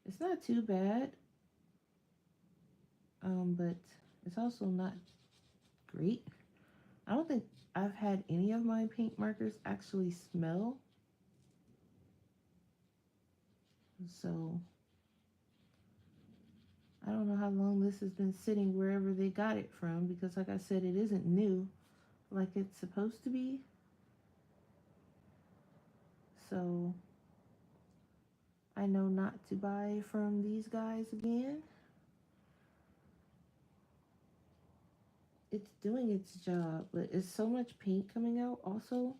It's not too bad, but it's also not great. I don't think I've had any of my paint markers actually smell. So I don't know how long this has been sitting wherever they got it from because like I said, it isn't new like it's supposed to be. So I know not to buy from these guys again. It's doing its job, but it's so much paint coming out also.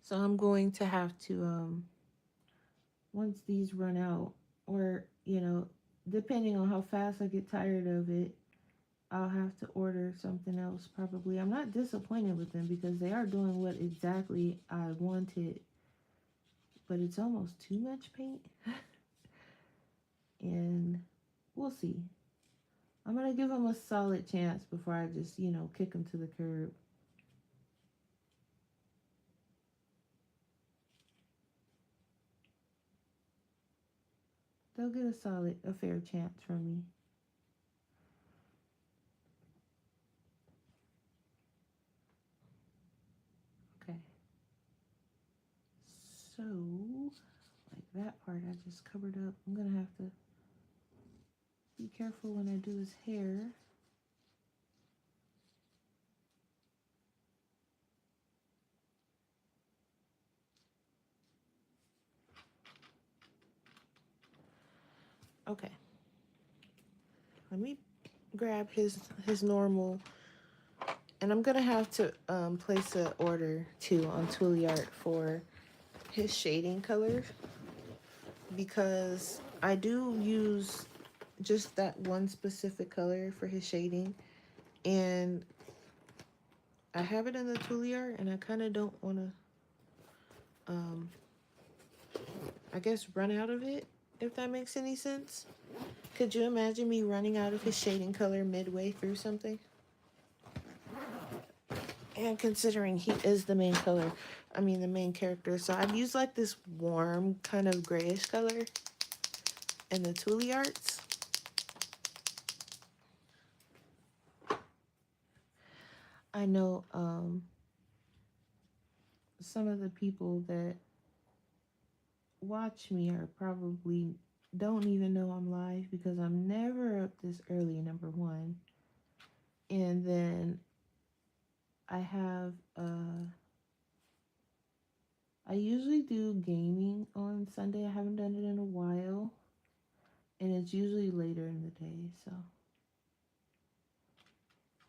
So I'm going to have to once these run out, or depending on how fast I get tired of it, I'll have to order something else probably. I'm not disappointed with them because they are doing what exactly I wanted, but it's almost too much paint. And we'll see. I'm gonna give them a solid chance before I just, kick them to the curb. They'll get a fair chance from me. Okay. So, like that part I just covered up. I'm gonna have to be careful when I do his hair. Okay. Let me grab his normal, and I'm gonna have to place an order too on Twilliart for his shading colors because I do use just that one specific color for his shading, and I have it in the Twilliart, and I kind of don't want to, I guess, run out of it, if that makes any sense. Could you imagine me running out of his shading color midway through something? And considering he is the main color, the main character, so I've used like this warm kind of grayish color in the Twilliarts. I know some of the people that watch me are probably don't even know I'm live because I'm never up this early, number one. And then I have I usually do gaming on Sunday. I haven't done it in a while. And it's usually later in the day, so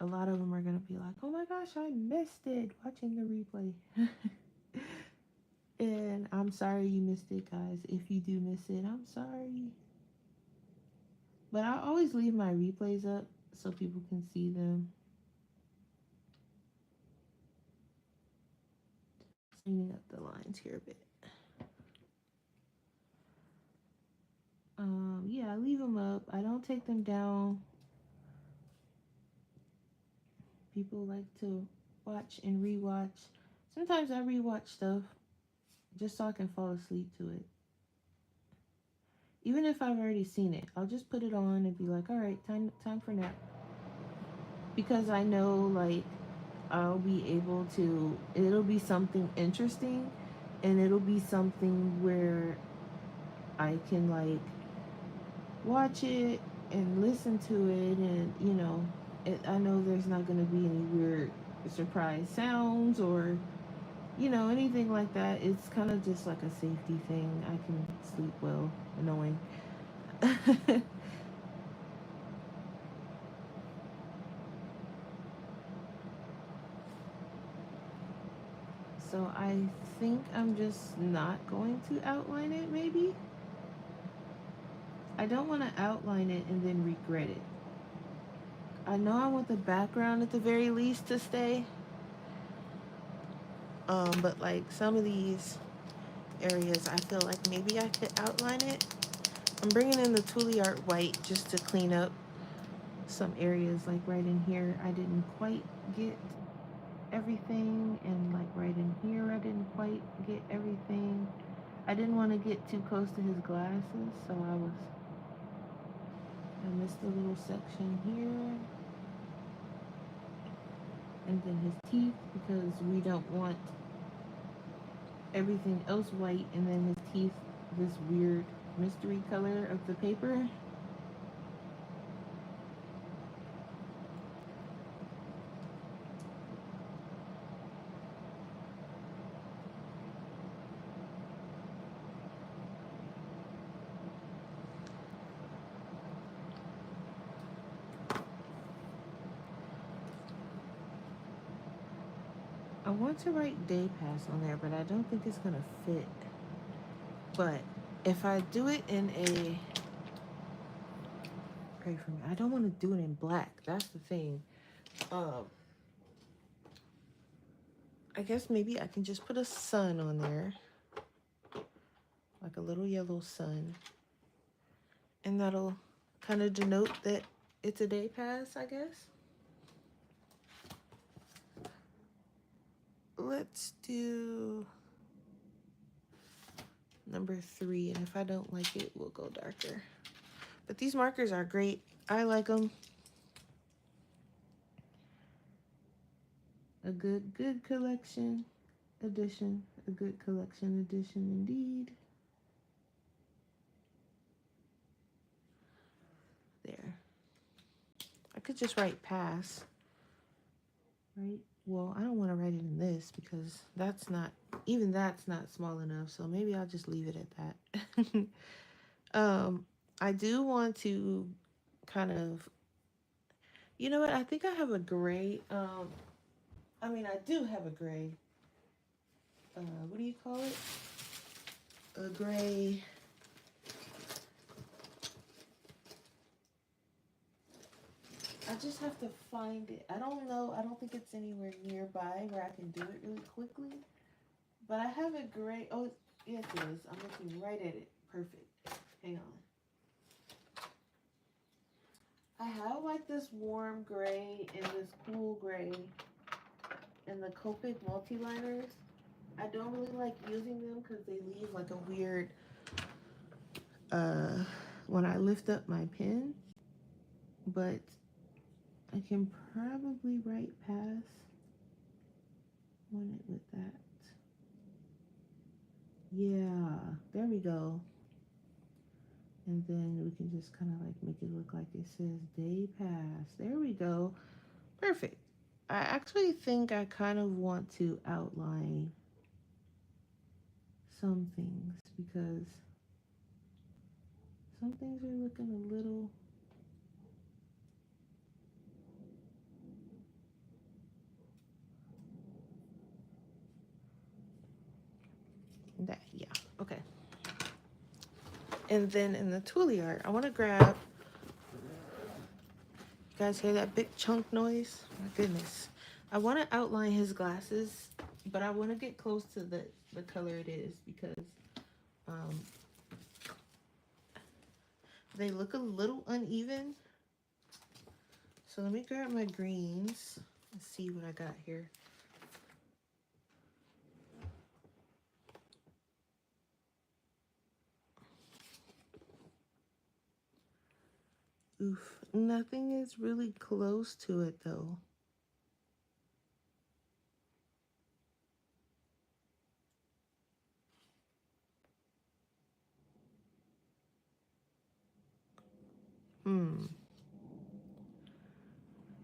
a lot of them are gonna be like, "Oh my gosh, I missed it watching the replay." And I'm sorry you missed it, guys. If you do miss it, I'm sorry. But I always leave my replays up so people can see them. Cleaning up the lines here a bit. Yeah, I leave them up. I don't take them down. People like to watch and rewatch. Sometimes I rewatch stuff just so I can fall asleep to it. Even if I've already seen it, I'll just put it on and be like, all right, time for nap. Because I know, like, I'll be able to, it'll be something interesting and it'll be something where I can, like, watch it and listen to it, and, you know, I know there's not going to be any weird surprise sounds or, you know, anything like that. It's kind of just like a safety thing. I can sleep well, knowing. So I think I'm just not going to outline it, maybe. I don't want to outline it and then regret it. I know I want the background at the very least to stay. But like some of these areas, I feel like maybe I could outline it. I'm bringing in the Tule Art White just to clean up some areas, like right in here. I didn't quite get everything, and like right in here, I didn't quite get everything. I didn't want to get too close to his glasses, so I missed a little section here. And then his teeth, because we don't want everything else white and then his teeth this weird mystery color of the paper. I want to write day pass on there, but I don't think it's gonna fit. But if I do it in a, pray for me, I don't want to do it in black. That's the thing. I guess maybe I can just put a sun on there, like a little yellow sun, and that'll kind of denote that it's a day pass, I guess. Let's do number 3, and if I don't like it, we'll go darker. But these markers are great. I like them. A good collection edition. A good collection edition indeed. There. I could just write pass, right? Well, I don't want to write it in this because that's not, even that's not small enough. So maybe I'll just leave it at that. I do want to kind of, you know what? I think I have a gray. I do have a gray. What do you call it? A gray. I just have to find it. I don't know. I don't think it's anywhere nearby where I can do it really quickly. But I have a gray. Oh, yes, it is. I'm looking right at it. Perfect. Hang on. I have like this warm gray and this cool gray and the Copic multi-liners. I don't really like using them because they leave like a weird, when I lift up my pen. But I can probably write pass on it with that. Yeah, there we go. And then we can just kind of like make it look like it says day pass. There we go. Perfect. I actually think I kind of want to outline some things because some things are looking a little. That, yeah, okay. And then in the toolie art, I want to grab. You guys hear that big chunk noise? My goodness. I want to outline his glasses, but I want to get close to the color it is because um, they look a little uneven. So let me grab my greens and see what I got here. Oof, nothing is really close to it though. Hmm.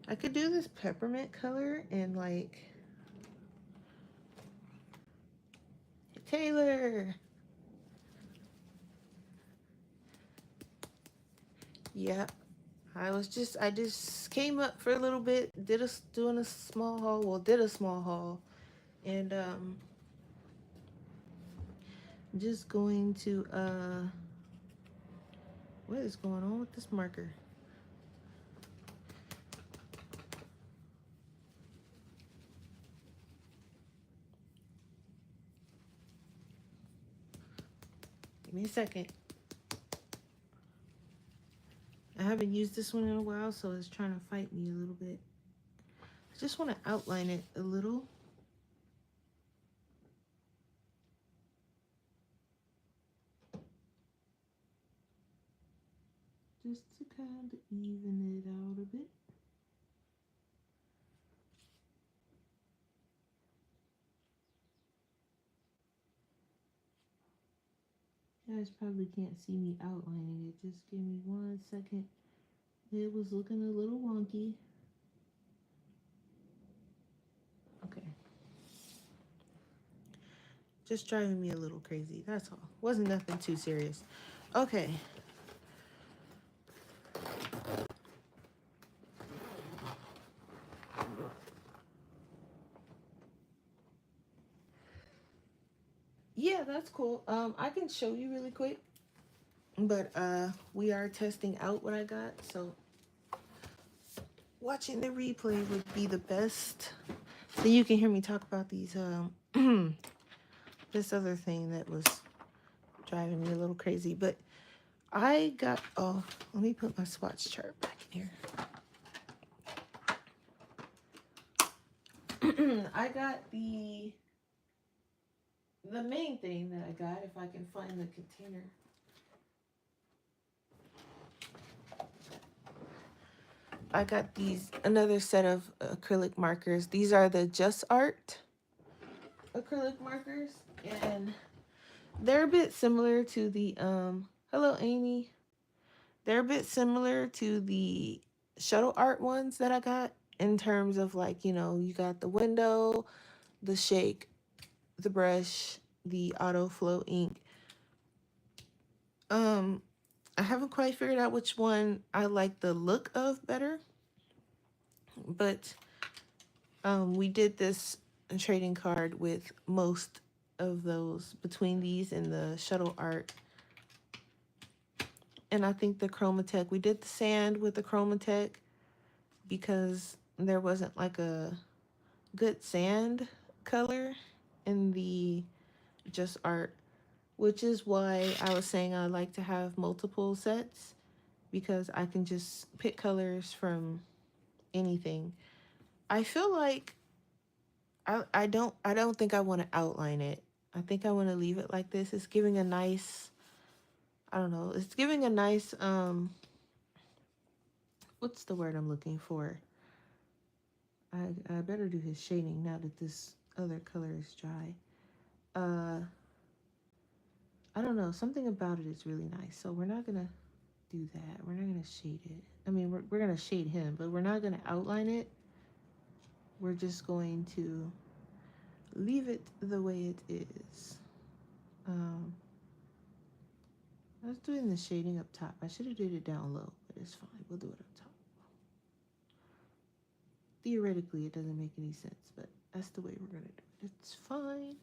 I could do this peppermint color and like Taylor. Yeah, I just came up for a little bit, doing a small haul. Well, did a small haul, and just going to what is going on with this marker? Give me a second. I haven't used this one in a while, so it's trying to fight me a little bit. I just want to outline it a little. Just to kind of even it out a bit. You guys probably can't see me outlining it. Just give me 1 second. It was looking a little wonky. Okay. Just driving me a little crazy. That's all. Wasn't nothing too serious. Okay. Yeah, that's cool. I can show you really quick. But we are testing out what I got, so watching the replay would be the best. So you can hear me talk about these this other thing that was driving me a little crazy. But I got let me put my swatch chart back in here. I got the main thing that I got, if I can find the container. I got another set of acrylic markers. These are the Just Art acrylic markers, and they're a bit similar to the hello Amy. They're a bit similar to the shuttle art ones that I got in terms of like, you got the window, the shake, the brush, the auto flow ink. I haven't quite figured out which one I like the look of better, but we did this trading card with most of those between these and the shuttle art. And I think the Chromatech, we did the sand with the Chromatech because there wasn't like a good sand color in the Just Art, which is why I was saying I like to have multiple sets because I can just pick colors from anything. I feel like I don't think I want to outline it. I think I want to leave it like this. It's giving a nice, I don't know, it's giving a nice what's the word I'm looking for? I better do his shading now that this other color is dry. I don't know, something about it is really nice. So we're not gonna do that. We're not gonna shade it. I mean, we're gonna shade him, but we're not gonna outline it. We're just going to leave it the way it is. Um, I was doing the shading up top. I should have did it down low, but it's fine. We'll do it up top. Theoretically, it doesn't make any sense, but that's the way we're gonna do it. It's fine.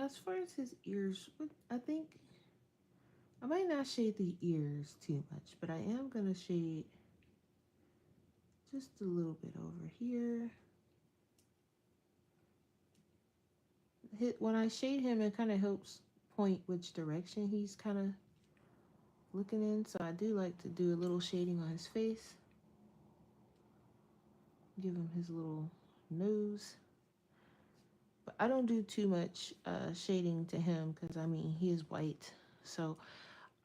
As far as his ears, I think I might not shade the ears too much, but I am gonna shade just a little bit over here. When I shade him, it kind of helps point which direction he's kind of looking in. So I do like to do a little shading on his face. Give him his little nose. But I don't do too much shading to him because, I mean, he is white. So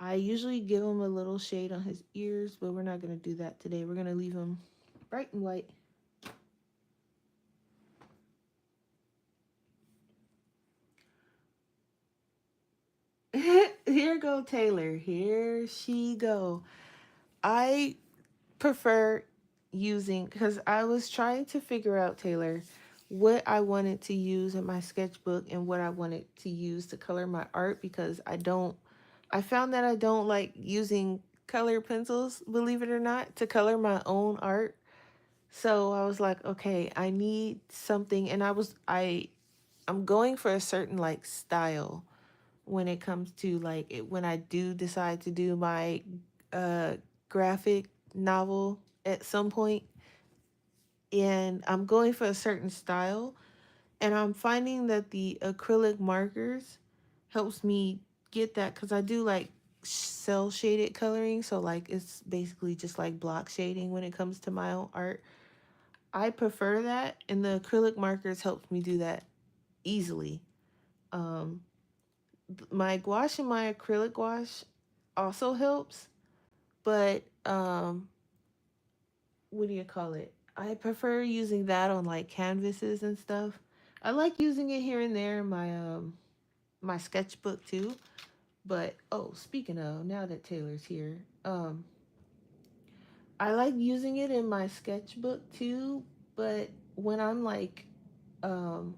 I usually give him a little shade on his ears, but we're not going to do that today. We're going to leave him bright and white. Here go Taylor. Here she go. I prefer using, because I was trying to figure out, Taylor, what I wanted to use in my sketchbook and what I wanted to use to color my art, because I found that I don't like using color pencils, believe it or not, to color my own art. So I was like, okay, I need something, and I'm going for a certain like style when it comes to like when I do decide to do my uh graphic novel at some point, and I'm going for a certain style, and I'm finding that the acrylic markers helps me get that, because I do like cell shaded coloring, so like it's basically just like block shading when it comes to my own art. I prefer that, and the acrylic markers helps me do that easily. um my gouache and my acrylic gouache also helps, but what do you call it? I prefer using that on like canvases and stuff. I like using it here and there in my sketchbook too. But oh, speaking of, now that Taylor's here, I like using it in my sketchbook too, but when I'm like um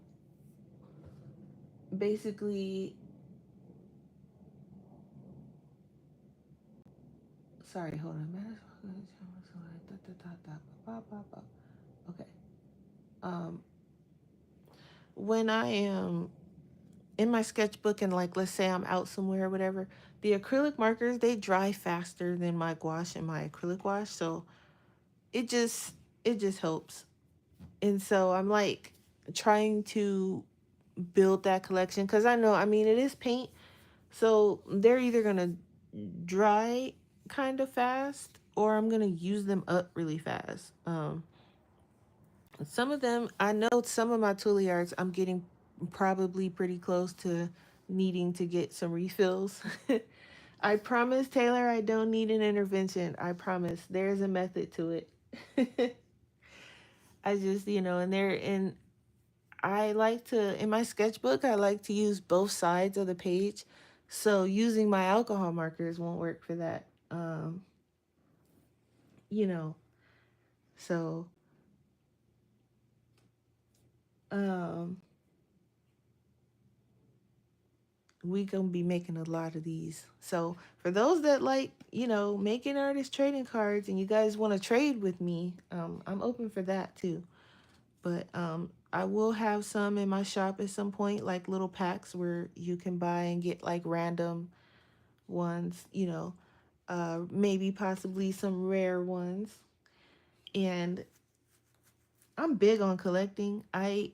basically, sorry, hold on. Okay. Um when I am in my sketchbook and like let's say I'm out somewhere or whatever, the acrylic markers, they dry faster than my gouache and my acrylic gouache, so it just it just helps. And so I'm like trying to build that collection, because I know, I mean, it is paint, so they're either gonna dry kind of fast or I'm gonna use them up really fast. Some of them, I know some of my Toolie I'm getting probably pretty close to needing to get some refills. I promise, Taylor, I don't need an intervention. I promise. There's a method to it. I just, and I like to, in my sketchbook, I like to use both sides of the page. So using my alcohol markers won't work for that. You know, so um we gonna be making a lot of these. So for those that like, making artist trading cards and you guys want to trade with me, I'm open for that too. But I will have some in my shop at some point, like little packs where you can buy and get like random ones, maybe possibly some rare ones. And I'm big on collecting. I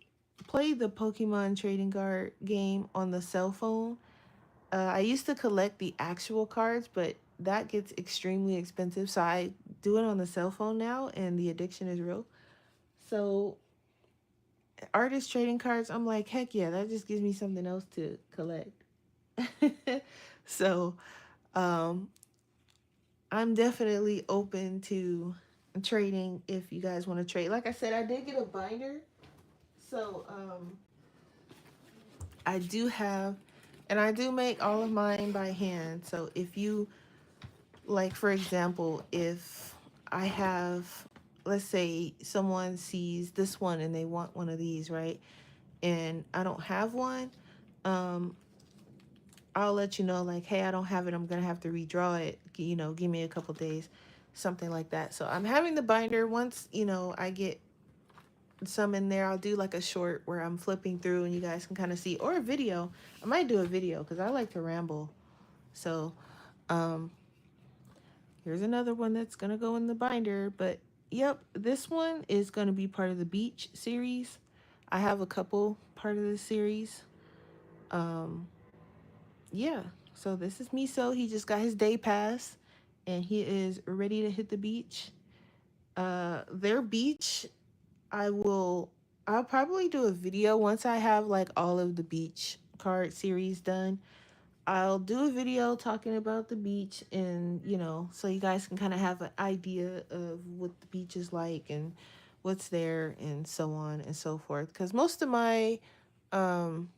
played the Pokemon trading card game on the cell phone. I used to collect the actual cards, but that gets extremely expensive. So I do it on the cell phone now, and the addiction is real. So artist trading cards, I'm like, heck yeah, that just gives me something else to collect. So um, I'm definitely open to trading if you guys want to trade. Like I said, I did get a binder. So I do have, and I do make all of mine by hand. So if you, like, for example, if I have, let's say someone sees this one and they want one of these, right? And I don't have one, um, I'll let you know, like, hey, I don't have it. I'm going to have to redraw it. You know, give me a couple days, something like that. So I'm having the binder. Once, you know, I get some in there, I'll do like a short where I'm flipping through and you guys can kind of see, or a video. I might do a video because I like to ramble. So um, here's another one that's going to go in the binder. But yep, this one is going to be part of the beach series. I have a couple part of the series. Um, yeah, so this is Miso. He just got his day pass and he is ready to hit the beach. Their beach, I will, I'll probably do a video once I have like all of the beach card series done. I'll do a video talking about the beach and, you know, so you guys can kind of have an idea of what the beach is like and what's there and so on and so forth. Because most of my, um,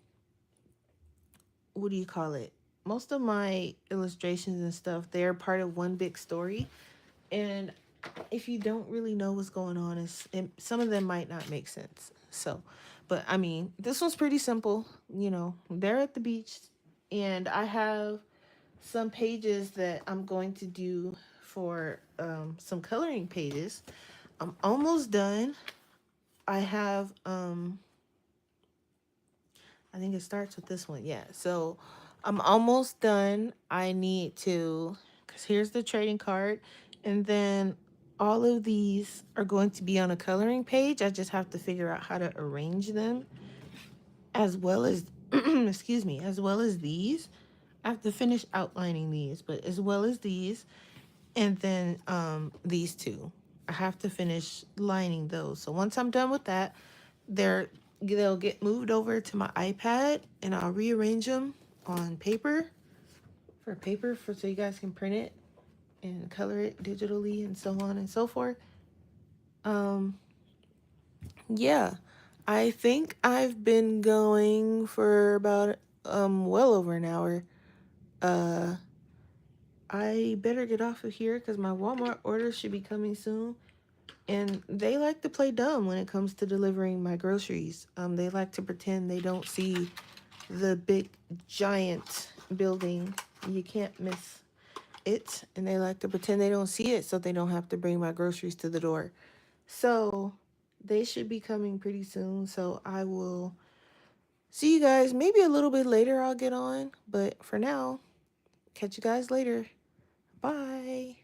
what do you call it? Most of my illustrations and stuff, they're part of one big story. And if you don't really know what's going on, some of them might not make sense. So, but I mean, this one's pretty simple. You know, they're at the beach, and I have some pages that I'm going to do for some coloring pages. I'm almost done. I have I think it starts with this one. Yeah. So I'm almost done. I need to, because here's the trading card. And then all of these are going to be on a coloring page. I just have to figure out how to arrange them as well as, excuse me, as well as these. I have to finish outlining these, but as well as these. And then these two. I have to finish lining those. So once I'm done with that, they're they'll get moved over to my iPad and I'll rearrange them on paper for so you guys can print it and color it digitally and so on and so forth. Um yeah. I think I've been going for about well over an hour. Uh I better get off of here cuz my Walmart order should be coming soon. And they like to play dumb when it comes to delivering my groceries. They like to pretend they don't see the big giant building. You can't miss it. And they like to pretend they don't see it so they don't have to bring my groceries to the door. So they should be coming pretty soon. So I will see you guys maybe a little bit later. I'll get on. But for now, catch you guys later. Bye.